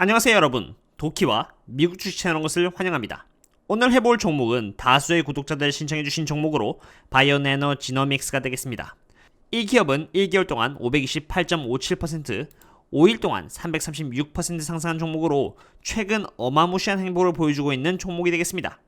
안녕하세요 여러분, 도키와 미국 주식 채널 것을 환영합니다. 오늘 해볼 종목은 다수의 구독자들 신청해주신 종목으로 바이오내노 지노믹스가 되겠습니다. 이 기업은 1개월 동안 528.57%, 5일 동안 336% 상승한 종목으로 최근 어마무시한 행보를 보여주고 있는 종목이 되겠습니다.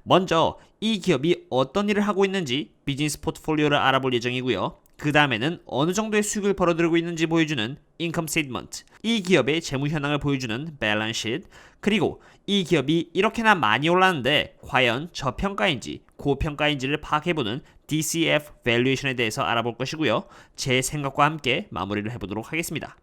먼저 이 기업이 어떤 일을 하고 있는지 비즈니스 포트폴리오를 알아볼 예정이고요. 그 다음에는 어느 정도의 수익을 벌어들이고 있는지 보여주는 인컴 스테이트먼트, 이 기업의 재무 현황을 보여주는 밸런스 시트, 그리고 이 기업이 이렇게나 많이 올랐는데 과연 저평가인지 고평가인지를 파악해보는 DCF 밸류에이션에 대해서 알아볼 것이고요. 제 생각과 함께 마무리를 해보도록 하겠습니다.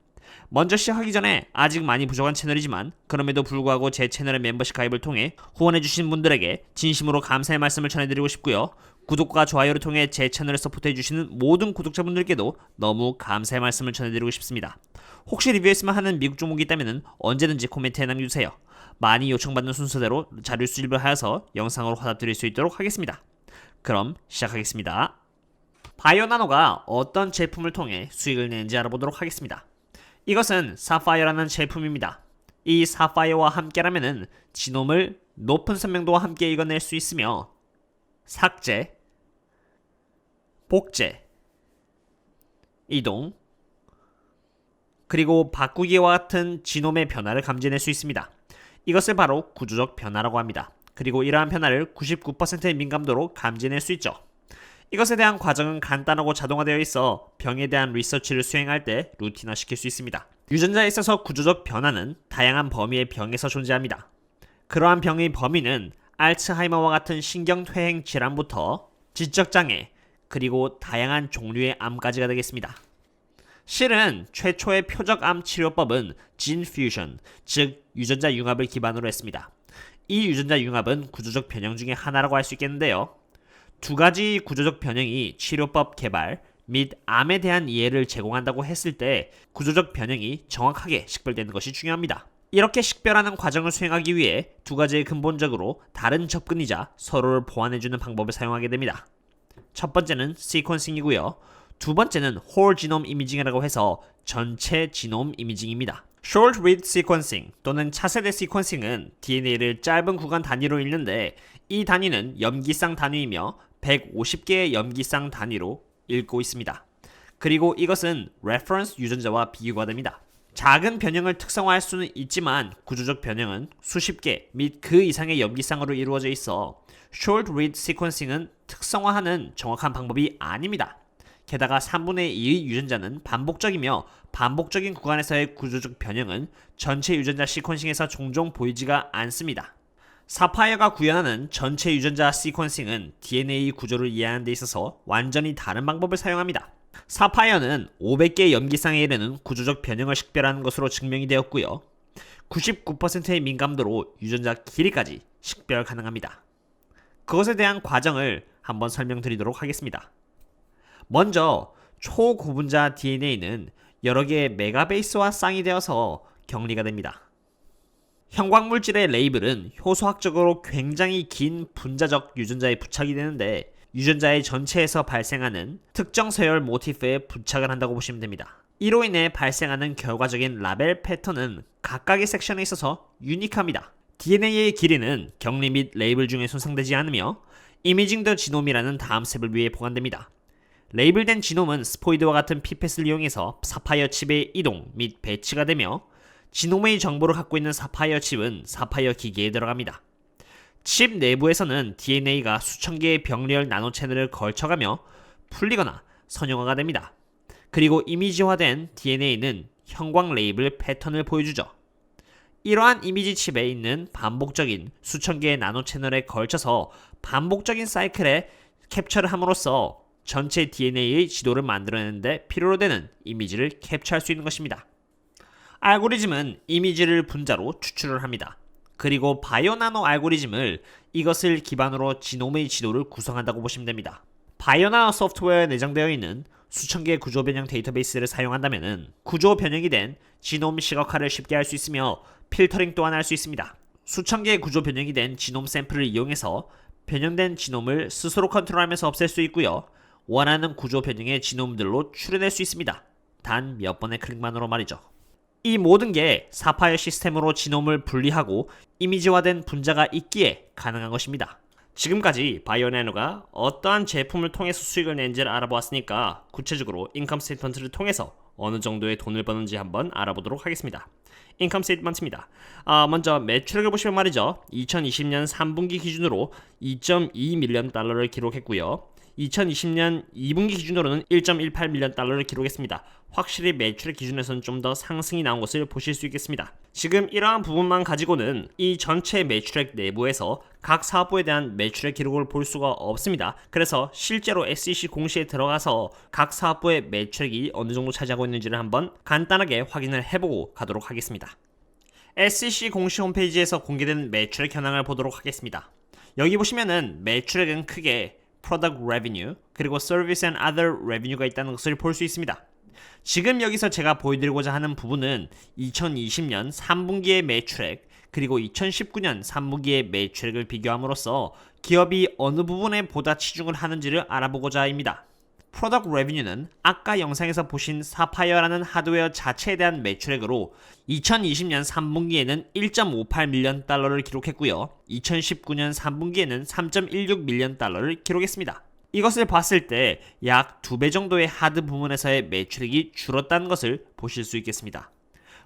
먼저 시작하기 전에 아직 많이 부족한 채널이지만 그럼에도 불구하고 제 채널의 멤버십 가입을 통해 후원해주신 분들에게 진심으로 감사의 말씀을 전해드리고 싶고요. 구독과 좋아요를 통해 제 채널을 서포트해주시는 모든 구독자분들께도 너무 감사의 말씀을 전해드리고 싶습니다. 혹시 리뷰했으면 하는 미국 종목이 있다면 언제든지 코멘트에 남겨주세요. 많이 요청받는 순서대로 자료 수집을 하여서 영상으로 화답드릴 수 있도록 하겠습니다. 그럼 시작하겠습니다. 바이오나노가 어떤 제품을 통해 수익을 내는지 알아보도록 하겠습니다. 이것은 사파이어라는 제품입니다. 이 사파이어와 함께라면 지놈을 높은 선명도와 함께 읽어낼 수 있으며 삭제, 복제, 이동, 그리고 바꾸기와 같은 지놈의 변화를 감지해낼 수 있습니다. 이것을 바로 구조적 변화라고 합니다. 그리고 이러한 변화를 99%의 민감도로 감지해낼 수 있죠. 이것에 대한 과정은 간단하고 자동화되어 있어 병에 대한 리서치를 수행할 때 루틴화 시킬 수 있습니다. 유전자에 있어서 구조적 변화는 다양한 범위의 병에서 존재합니다. 그러한 병의 범위는 알츠하이머와 같은 신경퇴행 질환부터 지적장애, 그리고 다양한 종류의 암까지가 되겠습니다. 실은 최초의 표적암 치료법은 진 퓨전, 즉 유전자 융합을 기반으로 했습니다. 이 유전자 융합은 구조적 변형 중에 하나라고 할 수 있겠는데요. 두 가지 구조적 변형이 치료법 개발 및 암에 대한 이해를 제공한다고 했을 때 구조적 변형이 정확하게 식별되는 것이 중요합니다. 이렇게 식별하는 과정을 수행하기 위해 두 가지의 근본적으로 다른 접근이자 서로를 보완해주는 방법을 사용하게 됩니다. 첫 번째는 시퀀싱이고요. 두 번째는 홀 지놈 이미징이라고 해서 전체 지놈 이미징입니다. Short Read Sequencing 또는 차세대 시퀀싱은 DNA를 짧은 구간 단위로 읽는데 이 단위는 염기쌍 단위이며 150개의 염기쌍 단위로 읽고 있습니다. 그리고 이것은 레퍼런스 유전자와 비교가 됩니다. 작은 변형을 특성화할 수는 있지만 구조적 변형은 수십 개 및 그 이상의 염기쌍으로 이루어져 있어 Short Read Sequencing은 특성화하는 정확한 방법이 아닙니다. 게다가 3분의 2의 유전자는 반복적이며 반복적인 구간에서의 구조적 변형은 전체 유전자 시퀀싱에서 종종 보이지가 않습니다. 사파이어가 구현하는 전체 유전자 시퀀싱은 DNA 구조를 이해하는 데 있어서 완전히 다른 방법을 사용합니다. 사파이어는 500개의 염기쌍에 이르는 구조적 변형을 식별하는 것으로 증명이 되었고요. 99%의 민감도로 유전자 길이까지 식별 가능합니다. 그것에 대한 과정을 한번 설명드리도록 하겠습니다. 먼저 초고분자 DNA는 여러 개의 메가베이스와 쌍이 되어서 격리가 됩니다. 형광물질의 레이블은 효소학적으로 굉장히 긴 분자적 유전자에 부착이 되는데 유전자의 전체에서 발생하는 특정 서열 모티프에 부착을 한다고 보시면 됩니다. 이로 인해 발생하는 결과적인 라벨 패턴은 각각의 섹션에 있어서 유니크합니다. DNA의 길이는 격리 및 레이블 중에 손상되지 않으며 이미징 더 지놈이라는 다음 스텝을 위해 보관됩니다. 레이블된 지놈은 스포이드와 같은 피펫을 이용해서 사파이어 칩의 이동 및 배치가 되며 지놈의 정보를 갖고 있는 사파이어 칩은 사파이어 기계에 들어갑니다. 칩 내부에서는 DNA가 수천 개의 병리열 나노 채널을 걸쳐가며 풀리거나 선형화가 됩니다. 그리고 이미지화된 DNA는 형광 레이블 패턴을 보여주죠. 이러한 이미지 칩에 있는 반복적인 수천 개의 나노 채널에 걸쳐서 반복적인 사이클에 캡처를 함으로써 전체 DNA의 지도를 만들어내는데 필요로 되는 이미지를 캡처할 수 있는 것입니다. 알고리즘은 이미지를 분자로 추출을 합니다. 그리고 바이오나노 알고리즘을 이것을 기반으로 지놈의 지도를 구성한다고 보시면 됩니다. 바이오나노 소프트웨어에 내장되어 있는 수천 개의 구조 변형 데이터베이스를 사용한다면 구조 변형이 된 지놈 시각화를 쉽게 할 수 있으며 필터링 또한 할 수 있습니다. 수천 개의 구조 변형이 된 지놈 샘플을 이용해서 변형된 지놈을 스스로 컨트롤하면서 없앨 수 있고요. 원하는 구조 변형의 지놈들로 추려낼 수 있습니다. 단 몇 번의 클릭만으로 말이죠. 이 모든 게 사파이어 시스템으로 지놈을 분리하고 이미지화된 분자가 있기에 가능한 것입니다. 지금까지 바이오나노가 어떠한 제품을 통해서 수익을 낸지를 알아보았으니까 구체적으로 인컴 스테이트먼트를 통해서 어느 정도의 돈을 버는지 한번 알아보도록 하겠습니다. 인컴 스테이트먼트입니다. 먼저 매출액을 보시면 말이죠. 2020년 3분기 기준으로 2.2 밀리언 달러를 기록했고요. 2020년 2분기 기준으로는 1.18 밀리언 달러를 기록했습니다. 확실히 매출액 기준에서는 좀 더 상승이 나온 것을 보실 수 있겠습니다. 지금 이러한 부분만 가지고는 이 전체 매출액 내부에서 각 사업부에 대한 매출액 기록을 볼 수가 없습니다. 그래서 실제로 SEC 공시에 들어가서 각 사업부의 매출액이 어느 정도 차지하고 있는지를 한번 간단하게 확인을 해보고 가도록 하겠습니다. SEC 공시 홈페이지에서 공개된 매출액 현황을 보도록 하겠습니다. 여기 보시면은 매출액은 크게 Product Revenue 그리고 Service and Other Revenue가 있다는 것을 볼 수 있습니다. 지금 여기서 제가 보여드리고자 하는 부분은 2020년 3분기의 매출액 그리고 2019년 3분기의 매출액을 비교함으로써 기업이 어느 부분에 보다 치중을 하는지를 알아보고자 합니다. Product Revenue는 아까 영상에서 보신 사파이어라는 하드웨어 자체에 대한 매출액으로 2020년 3분기에는 1.58 밀리언 달러를 기록했고요. 2019년 3분기에는 3.16 밀리언 달러를 기록했습니다. 이것을 봤을 때 약 2배 정도의 하드 부문에서의 매출액이 줄었다는 것을 보실 수 있겠습니다.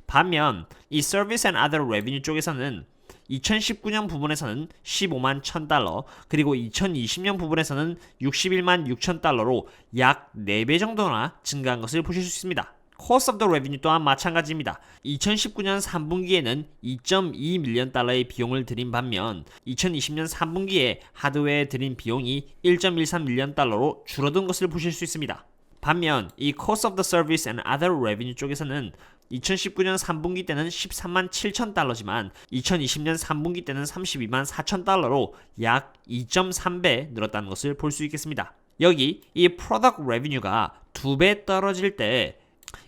반면 이 Service and Other Revenue 쪽에서는 2019년 부분에서는 15만 1000달러 그리고 2020년 부분에서는 61만 6000달러로 약 4배 정도나 증가한 것을 보실 수 있습니다. Cost of the Revenue 또한 마찬가지입니다. 2019년 3분기에는 2.2 밀리언 달러의 비용을 들인 반면 2020년 3분기에 하드웨어에 들인 비용이 1.13 밀리언 달러로 줄어든 것을 보실 수 있습니다. 반면 이 Cost of the Service and Other Revenue 쪽에서는 2019년 3분기 때는 13만 7천 달러지만 2020년 3분기 때는 32만 4천 달러로 약 2.3배 늘었다는 것을 볼 수 있겠습니다. 여기 이 Product Revenue가 2배 떨어질 때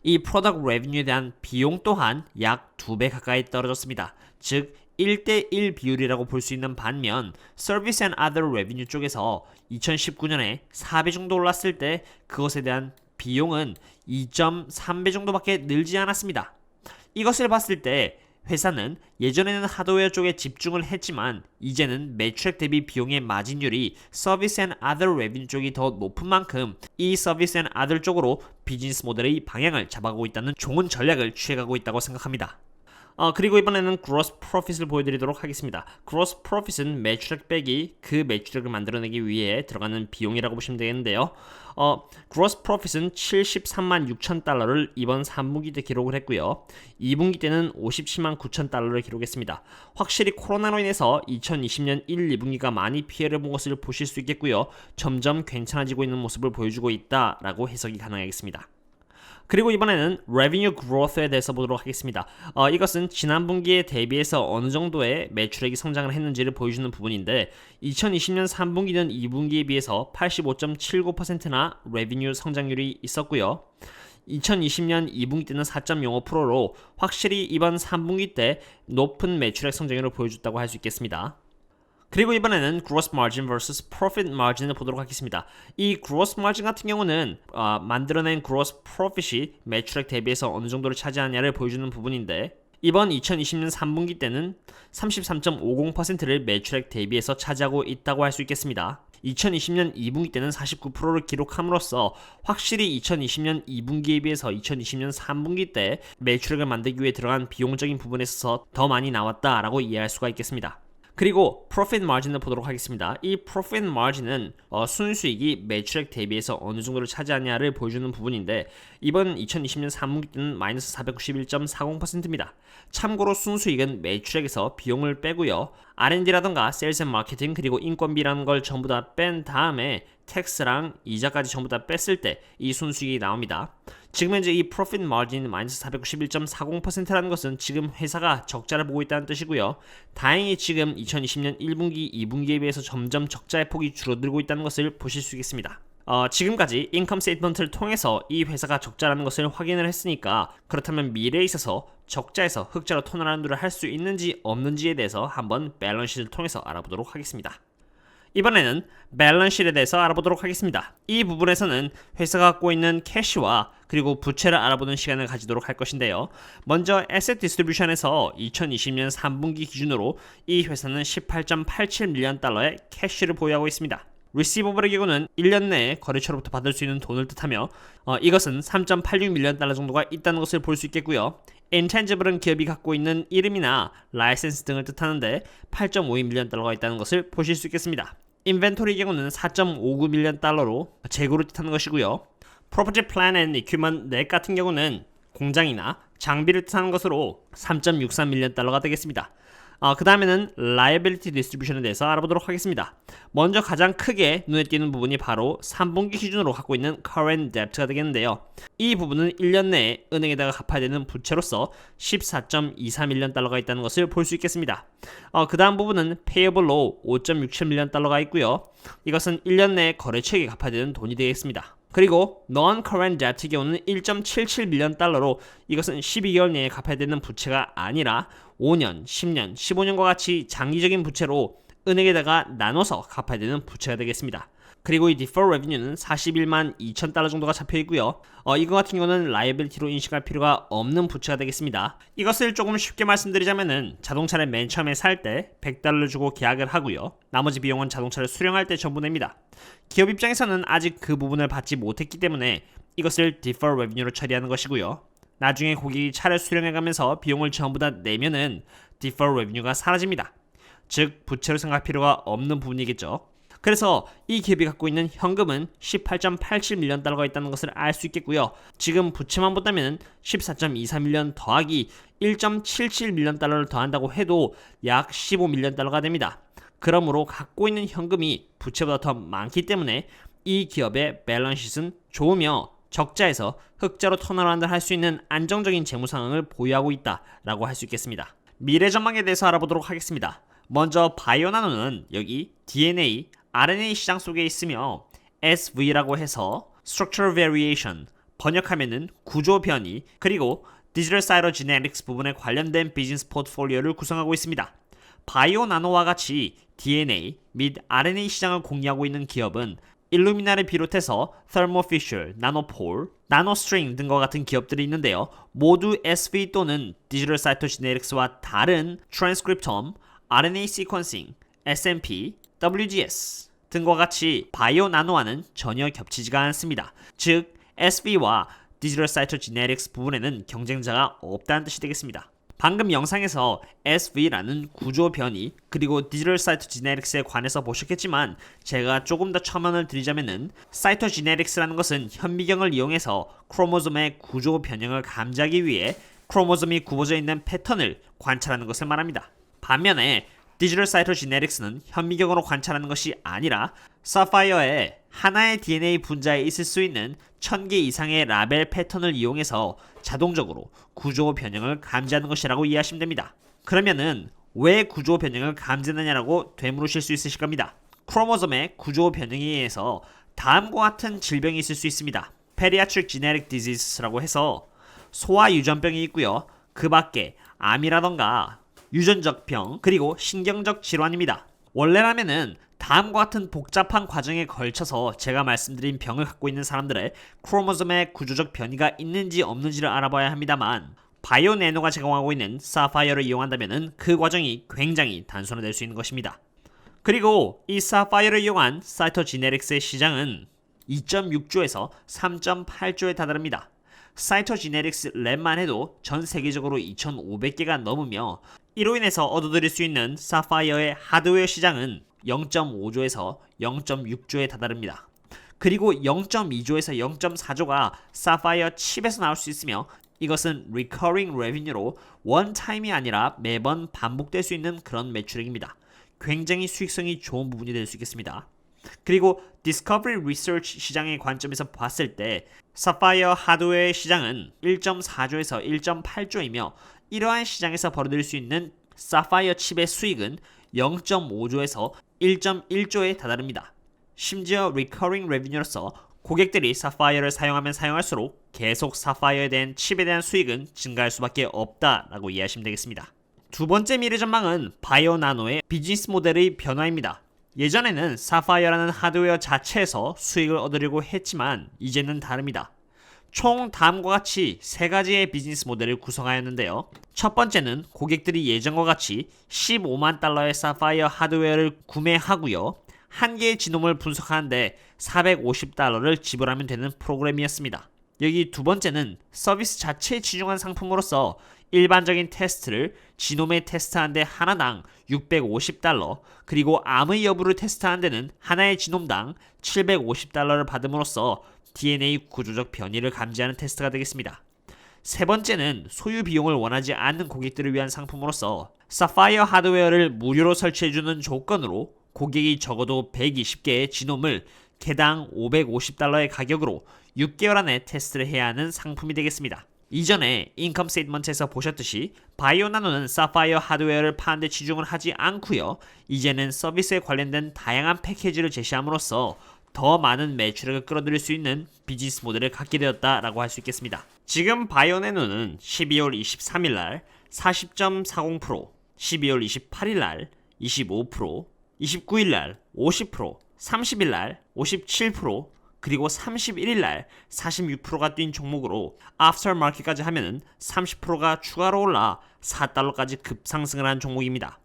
이 Product Revenue에 대한 비용 또한 약 2배 가까이 떨어졌습니다. 즉 1대1 비율이라고 볼 수 있는 반면 Service and Other Revenue 쪽에서 2019년에 4배 정도 올랐을 때 그것에 대한 비용은 2.3배 정도밖에 늘지 않았습니다. 이것을 봤을 때 회사는 예전에는 하드웨어 쪽에 집중을 했지만 이제는 매출액 대비 비용의 마진율이 Service and Other Revenue 쪽이 더 높은 만큼 이 Service and Other 쪽으로 비즈니스 모델의 방향을 잡아가고 있다는 좋은 전략을 취해가고 있다고 생각합니다. 그리고 이번에는 Gross Profit을 보여드리도록 하겠습니다. Gross Profit은 매출액 빼기 그 매출액을 만들어내기 위해 들어가는 비용이라고 보시면 되겠는데요. Gross Profit은 73만 6천 달러를 이번 3분기 때 기록을 했고요. 2분기 때는 57만 9천 달러를 기록했습니다. 확실히 코로나로 인해서 2020년 1, 2분기가 많이 피해를 본 것을 보실 수 있겠고요. 점점 괜찮아지고 있는 모습을 보여주고 있다라고 해석이 가능하겠습니다. 그리고 이번에는 Revenue Growth에 대해서 보도록 하겠습니다. 이것은 지난 분기에 대비해서 어느 정도의 매출액이 성장을 했는지를 보여주는 부분인데 2020년 3분기는 2분기에 비해서 85.79%나 Revenue 성장률이 있었고요. 2020년 2분기 때는 4.05%로 확실히 이번 3분기 때 높은 매출액 성장률을 보여줬다고 할 수 있겠습니다. 그리고 이번에는 Gross Margin vs Profit Margin을 보도록 하겠습니다. 이 Gross Margin 같은 경우는 만들어낸 Gross Profit이 매출액 대비해서 어느 정도를 차지하냐를 보여주는 부분인데 이번 2020년 3분기 때는 33.50%를 매출액 대비해서 차지하고 있다고 할 수 있겠습니다. 2020년 2분기 때는 49%를 기록함으로써 확실히 2020년 2분기에 비해서 2020년 3분기 때 매출액을 만들기 위해 들어간 비용적인 부분에 있어서 더 많이 나왔다라고 이해할 수가 있겠습니다. 그리고 Profit Margin을 보도록 하겠습니다. 이 Profit Margin은 순수익이 매출액 대비해서 어느 정도를 차지하냐를 보여주는 부분인데 이번 2020년 3분기 때는 마이너스 491.40%입니다. 참고로 순수익은 매출액에서 비용을 빼고요. R&D라던가 Sales and Marketing 그리고 인건비라는 걸 전부 다 뺀 다음에 텍스랑 이자까지 전부 다 뺐을 때 이 순수익이 나옵니다. 지금 현재 이 Profit Margin 마이너스 491.40%라는 것은 지금 회사가 적자를 보고 있다는 뜻이고요. 다행히 지금 2020년 1분기, 2분기에 비해서 점점 적자의 폭이 줄어들고 있다는 것을 보실 수 있겠습니다. 지금까지 인컴 스테이트먼트를 통해서 이 회사가 적자라는 것을 확인을 했으니까 그렇다면 미래에 있어서 적자에서 흑자로 턴어라운드를 할 수 있는지 없는지에 대해서 한번 밸런스를 통해서 알아보도록 하겠습니다. 이번에는 밸런스실에 대해서 알아보도록 하겠습니다. 이 부분에서는 회사가 갖고 있는 캐시와 그리고 부채를 알아보는 시간을 가지도록 할 것인데요. 먼저 에셋 디스트리뷰션에서 2020년 3분기 기준으로 이 회사는 18.87 밀리언 달러의 캐시를 보유하고 있습니다. 리시버블의 경우는 1년 내에 거래처로부터 받을 수 있는 돈을 뜻하며 이것은 3.86 밀리언 달러 정도가 있다는 것을 볼 수 있겠고요. intangible은 기업이 갖고 있는 이름이나 라이센스 등을 뜻하는데 8.52 밀리언 달러가 있다는 것을 보실 수 있겠습니다. 인벤토리의 경우는 4.59 밀리언 달러로 재고를 뜻하는 것이고요. Property, Plant and Equipment net 같은 경우는 공장이나 장비를 뜻하는 것으로 3.63 밀리언 달러가 되겠습니다. 그 다음에는 Liability Distribution에 대해서 알아보도록 하겠습니다. 먼저 가장 크게 눈에 띄는 부분이 바로 3분기 기준으로 갖고 있는 Current Debt가 되겠는데요. 이 부분은 1년 내에 은행에다가 갚아야 되는 부채로서 14.24 밀리언 달러가 있다는 것을 볼 수 있겠습니다. 그 다음 부분은 Payable로 5.67 밀리언 달러가 있고요. 이것은 1년 내에 거래처에게 갚아야 되는 돈이 되겠습니다. 그리고 Non-Current Debt의 경우는 1.77 밀리언 달러로 이것은 12개월 내에 갚아야 되는 부채가 아니라 5년, 10년, 15년과 같이 장기적인 부채로 은행에다가 나눠서 갚아야 되는 부채가 되겠습니다. 그리고 이 Deferred Revenue는 41만 2천 달러 정도가 잡혀 있고요. 이거 같은 경우는 라이빌리티로 인식할 필요가 없는 부채가 되겠습니다. 이것을 조금 쉽게 말씀드리자면은 자동차를 맨 처음에 살 때 100달러를 주고 계약을 하고요. 나머지 비용은 자동차를 수령할 때 전부 냅니다. 기업 입장에서는 아직 그 부분을 받지 못했기 때문에 이것을 Deferred Revenue로 처리하는 것이고요. 나중에 고객이 차를 수령해가면서 비용을 전부 다 내면은 Deferred Revenue가 사라집니다. 즉 부채로 생각할 필요가 없는 부분이겠죠. 그래서 이 기업이 갖고 있는 현금은 18.87 밀리언 달러가 있다는 것을 알 수 있겠고요. 지금 부채만 본다면 14.24 밀리언 더하기 1.77 밀리언 달러를 더한다고 해도 약 15 밀리언 달러가 됩니다. 그러므로 갖고 있는 현금이 부채보다 더 많기 때문에 이 기업의 밸런스시트는 좋으며 적자에서 흑자로 턴어라운드를 할 수 있는 안정적인 재무 상황을 보유하고 있다라고 할 수 있겠습니다. 미래 전망에 대해서 알아보도록 하겠습니다. 먼저 바이오나노는 여기 DNA, RNA 시장 속에 있으며 SV라고 해서 Structural Variation, 번역하면은 구조 변이, 그리고 Digital Cytogenetics 부분에 관련된 비즈니스 포트폴리오를 구성하고 있습니다. 바이오나노와 같이 DNA 및 RNA 시장을 공략하고 있는 기업은 일루미나를 비롯해서 Thermo Fisher, 나노폴, 나노스트링 등과 같은 기업들이 있는데요. 모두 SV 또는 Digital Cytogenetics와 다른 트랜스크립톰, RNA 시퀀싱, SNP, WGS 등과 같이 바이오 나노와는 전혀 겹치지가 않습니다. 즉, SV와 Digital Cytogenetics 부분에는 경쟁자가 없다는 뜻이 되겠습니다. 방금 영상에서 SV라는 구조 변이 그리고 Digital Cytogenetics에 관해서 보셨겠지만 제가 조금 더 첨언을 드리자면은 Cytogenetics라는 것은 현미경을 이용해서 크로모솜의 구조 변형을 감지하기 위해 크로모솜이 굽어져 있는 패턴을 관찰하는 것을 말합니다. 반면에 Digital Cytogenetics는 현미경으로 관찰하는 것이 아니라 사파이어에 하나의 DNA 분자에 있을 수 있는 1000개 이상의 라벨 패턴을 이용해서 자동적으로 구조 변형을 감지하는 것이라고 이해하시면 됩니다. 그러면은 왜 구조 변형을 감지하느냐라고 되물으실 수 있으실 겁니다. 크로모솜의 구조 변형에 의해서 다음과 같은 질병이 있을 수 있습니다. Pediatric Genetic Diseases라고 해서 소아 유전병이 있고요. 그 밖에 암이라던가 유전적 병 그리고 신경적 질환입니다. 원래라면은 다음과 같은 복잡한 과정에 걸쳐서 제가 말씀드린 병을 갖고 있는 사람들의 크로모솜의 구조적 변이가 있는지 없는지를 알아봐야 합니다만 바이오네노가 제공하고 있는 사파이어를 이용한다면 그 과정이 굉장히 단순화될 수 있는 것입니다. 그리고 이 사파이어를 이용한 사이토지네틱스의 시장은 2.6조에서 3.8조에 다다릅니다. 사이토지네틱스 랩만 해도 전 세계적으로 2,500개가 넘으며 이로 인해서 얻어들일 수 있는 사파이어의 하드웨어 시장은 0.5조에서 0.6조에 다다릅니다. 그리고 0.2조에서 0.4조가 사파이어 칩에서 나올 수 있으며 이것은 recurring revenue로 원타임이 아니라 매번 반복될 수 있는 그런 매출액입니다. 굉장히 수익성이 좋은 부분이 될 수 있겠습니다. 그리고 디스커버리 리서치 시장의 관점에서 봤을 때 사파이어 하드웨어 시장은 1.4조에서 1.8조이며 이러한 시장에서 벌어들일 수 있는 사파이어 칩의 수익은 0.5조에서 1.1조에 다다릅니다. 심지어 recurring revenue로서 고객들이 사파이어를 사용하면 사용할수록 계속 사파이어에 대한 칩에 대한 수익은 증가할 수밖에 없다라고 이해하시면 되겠습니다. 두 번째 미래 전망은 바이오나노의 비즈니스 모델의 변화입니다. 예전에는 사파이어라는 하드웨어 자체에서 수익을 얻으려고 했지만 이제는 다릅니다. 총 다음과 같이 세 가지의 비즈니스 모델을 구성하였는데요. 첫 번째는 고객들이 예전과 같이 15만 달러의 사파이어 하드웨어를 구매하고요. 한 개의 지놈을 분석하는데 450달러를 지불하면 되는 프로그램이었습니다. 여기 두 번째는 서비스 자체에 치중한 상품으로서 일반적인 테스트를 지놈에 테스트하는데 하나당 650달러, 그리고 암의 여부를 테스트하는 데는 하나의 지놈당 750달러를 받음으로써 DNA 구조적 변이를 감지하는 테스트가 되겠습니다. 세 번째는 소유 비용을 원하지 않는 고객들을 위한 상품으로서 사파이어 하드웨어를 무료로 설치해주는 조건으로 고객이 적어도 120개의 지놈을 개당 550달러의 가격으로 6개월 안에 테스트를 해야 하는 상품이 되겠습니다. 이전에 인컴 스테이트먼트에서 보셨듯이 바이오나노는 사파이어 하드웨어를 파는데 치중을 하지 않고요. 이제는 서비스에 관련된 다양한 패키지를 제시함으로써 더 많은 매출액을 끌어들일 수 있는 비즈니스 모델을 갖게 되었다라고 할 수 있겠습니다. 지금 바이오나노는 12월 23일 날 40.40%, 12월 28일 날 25%, 29일 날 50%, 30일 날 57%, 그리고 31일 날 46%가 뛴 종목으로 애프터 마켓까지 하면은 30%가 추가로 올라 4달러까지 급상승을 한 종목입니다.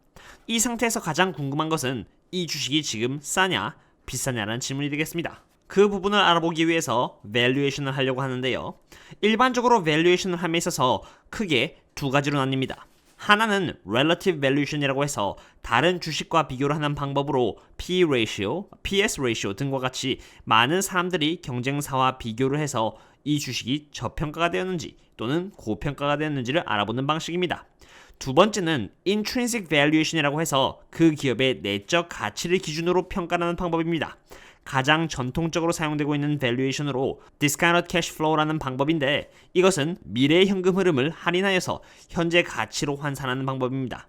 이 상태에서 가장 궁금한 것은 이 주식이 지금 싸냐 비싸냐라는 질문이 되겠습니다. 그 부분을 알아보기 위해서 밸류에이션을 하려고 하는데요. 일반적으로 밸류에이션을 함에 있어서 크게 두 가지로 나뉩니다. 하나는 relative valuation이라고 해서 다른 주식과 비교를 하는 방법으로 P ratio, PS ratio 등과 같이 많은 사람들이 경쟁사와 비교를 해서 이 주식이 저평가가 되었는지 또는 고평가가 되었는지를 알아보는 방식입니다. 두 번째는 intrinsic valuation이라고 해서 그 기업의 내적 가치를 기준으로 평가하는 방법입니다. 가장 전통적으로 사용되고 있는 밸류에이션으로 discounted cash flow라는 방법인데 이것은 미래의 현금 흐름을 할인하여서 현재 가치로 환산하는 방법입니다.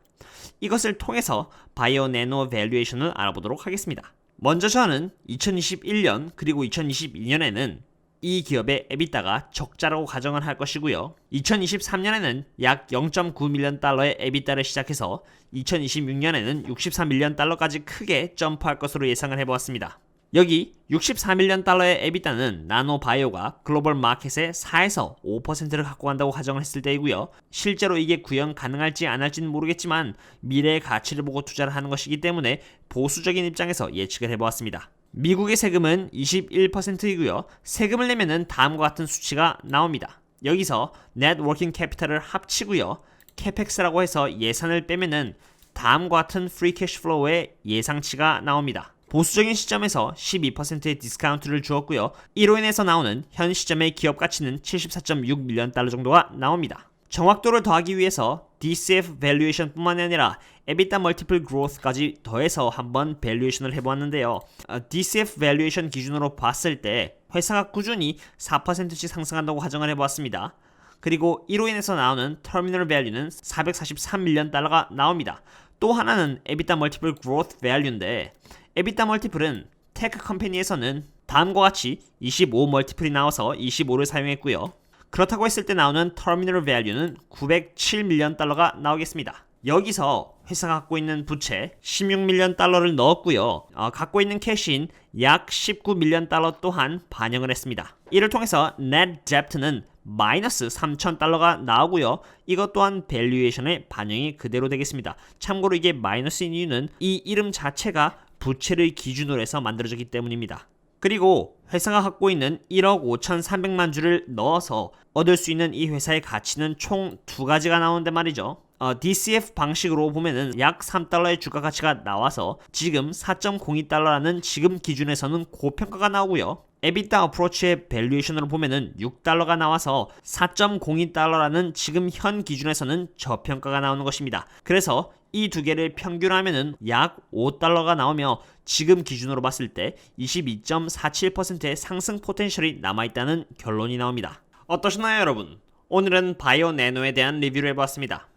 이것을 통해서 바이오 내노 밸류에이션을 알아보도록 하겠습니다. 먼저 저는 2021년 그리고 2022년에는 이 기업의 에비타가 적자라고 가정을 할 것이고요. 2023년에는 약 0.9밀리언 달러의 에비타를 시작해서 2026년에는 63밀리언 달러까지 크게 점프할 것으로 예상을 해보았습니다. 여기 64밀리언 달러의 에비타는 나노바이오가 글로벌 마켓의 4에서 5%를 갖고 간다고 가정을 했을 때이고요. 실제로 이게 구현 가능할지 안 할지는 모르겠지만 미래의 가치를 보고 투자를 하는 것이기 때문에 보수적인 입장에서 예측을 해보았습니다. 미국의 세금은 21%이고요. 세금을 내면은 다음과 같은 수치가 나옵니다. 여기서 net working capital을 합치고요. CapEx라고 해서 예산을 빼면은 다음과 같은 free cash flow의 예상치가 나옵니다. 보수적인 시점에서 12%의 디스카운트를 주었고요. 이로 인해서 나오는 현 시점의 기업 가치는 74.6밀리언 달러 정도가 나옵니다. 정확도를 더하기 위해서 DCF 밸류에이션 뿐만 아니라 EBITDA 멀티플 그로스까지 더해서 한번 밸류에이션을 해보았는데요. DCF 밸류에이션 기준으로 봤을 때 회사가 꾸준히 4%씩 상승한다고 가정을 해보았습니다. 그리고 이로 인해서 나오는 터미널 밸류는 443밀리언 달러가 나옵니다. 또 하나는 EBITDA 멀티플 그로스 밸류인데 에비타 멀티플은 테크 컴퍼니에서는 다음과 같이 25 멀티플이 나와서 25를 사용했고요. 그렇다고 했을 때 나오는 터미널 밸류는 907밀리언 달러가 나오겠습니다. 여기서 회사가 갖고 있는 부채 16밀리언 달러를 넣었고요. 갖고 있는 캐시인 약 19밀리언 달러 또한 반영을 했습니다. 이를 통해서 net debt는 마이너스 3,000달러가 나오고요. 이것 또한 밸류에이션의 반영이 그대로 되겠습니다. 참고로 이게 마이너스인 이유는 이 이름 자체가 부채를 기준으로 해서 만들어졌기 때문입니다. 그리고 회사가 갖고 있는 1억 5,300만 주를 넣어서 얻을 수 있는 이 회사의 가치는 총 두 가지가 나오는데 말이죠. DCF 방식으로 보면은 약 3달러의 주가 가치가 나와서 지금 4.02달러라는 지금 기준에서는 고평가가 나오고요. 에비타 어프로치의 밸류에이션으로 보면은 6달러가 나와서 4.02달러라는 지금 현 기준에서는 저평가가 나오는 것입니다. 그래서 이 두 개를 평균하면은 약 5달러가 나오며 지금 기준으로 봤을 때 22.47%의 상승 포텐셜이 남아있다는 결론이 나옵니다. 어떠셨나요, 여러분? 오늘은 바이오 내노에 대한 리뷰를 해봤습니다.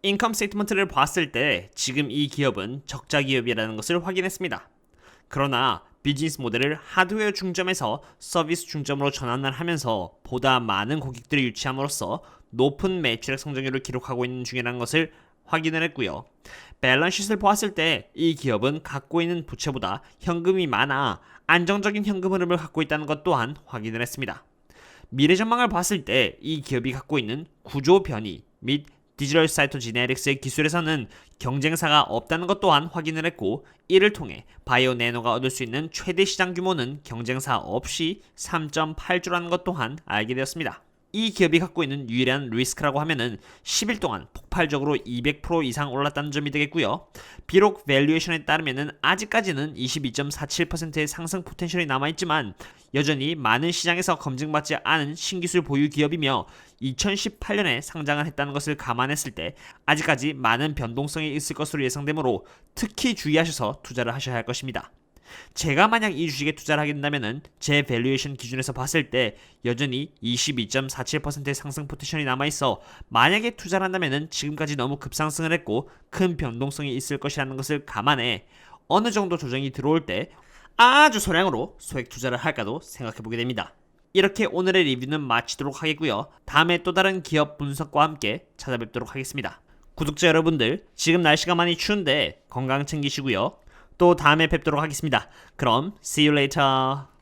인컴 스테이트먼트를 봤을 때 지금 이 기업은 적자 기업이라는 것을 확인했습니다. 그러나 비즈니스 모델을 하드웨어 중점에서 서비스 중점으로 전환을 하면서 보다 많은 고객들을 유치함으로써 높은 매출액 성장률을 기록하고 있는 중이라는 것을 확인을 했고요. 밸런스시트를 보았을 때 이 기업은 갖고 있는 부채보다 현금이 많아 안정적인 현금 흐름을 갖고 있다는 것 또한 확인을 했습니다. 미래 전망을 봤을 때 이 기업이 갖고 있는 구조 변이 및 디지털 사이토지네틱스의 기술에서는 경쟁사가 없다는 것 또한 확인을 했고, 이를 통해 바이오 내노가 얻을 수 있는 최대 시장 규모는 경쟁사 없이 3.8조라는 것 또한 알게 되었습니다. 이 기업이 갖고 있는 유일한 리스크라고 하면은 10일 동안 폭발적으로 200% 이상 올랐다는 점이 되겠고요. 비록 밸류에이션에 따르면은 아직까지는 22.47%의 상승 포텐셜이 남아있지만 여전히 많은 시장에서 검증받지 않은 신기술 보유 기업이며 2018년에 상장을 했다는 것을 감안했을 때 아직까지 많은 변동성이 있을 것으로 예상되므로 특히 주의하셔서 투자를 하셔야 할 것입니다. 제가 만약 이 주식에 투자를 하게 된다면 제 밸류에이션 기준에서 봤을 때 여전히 22.47%의 상승 포텐셜이 남아있어 만약에 투자를 한다면 지금까지 너무 급상승을 했고 큰 변동성이 있을 것이라는 것을 감안해 어느 정도 조정이 들어올 때 아주 소량으로 소액 투자를 할까도 생각해보게 됩니다. 이렇게 오늘의 리뷰는 마치도록 하겠고요. 다음에 또 다른 기업 분석과 함께 찾아뵙도록 하겠습니다. 구독자 여러분들, 지금 날씨가 많이 추운데 건강 챙기시고요. 또 다음에 뵙도록 하겠습니다. 그럼 see you later.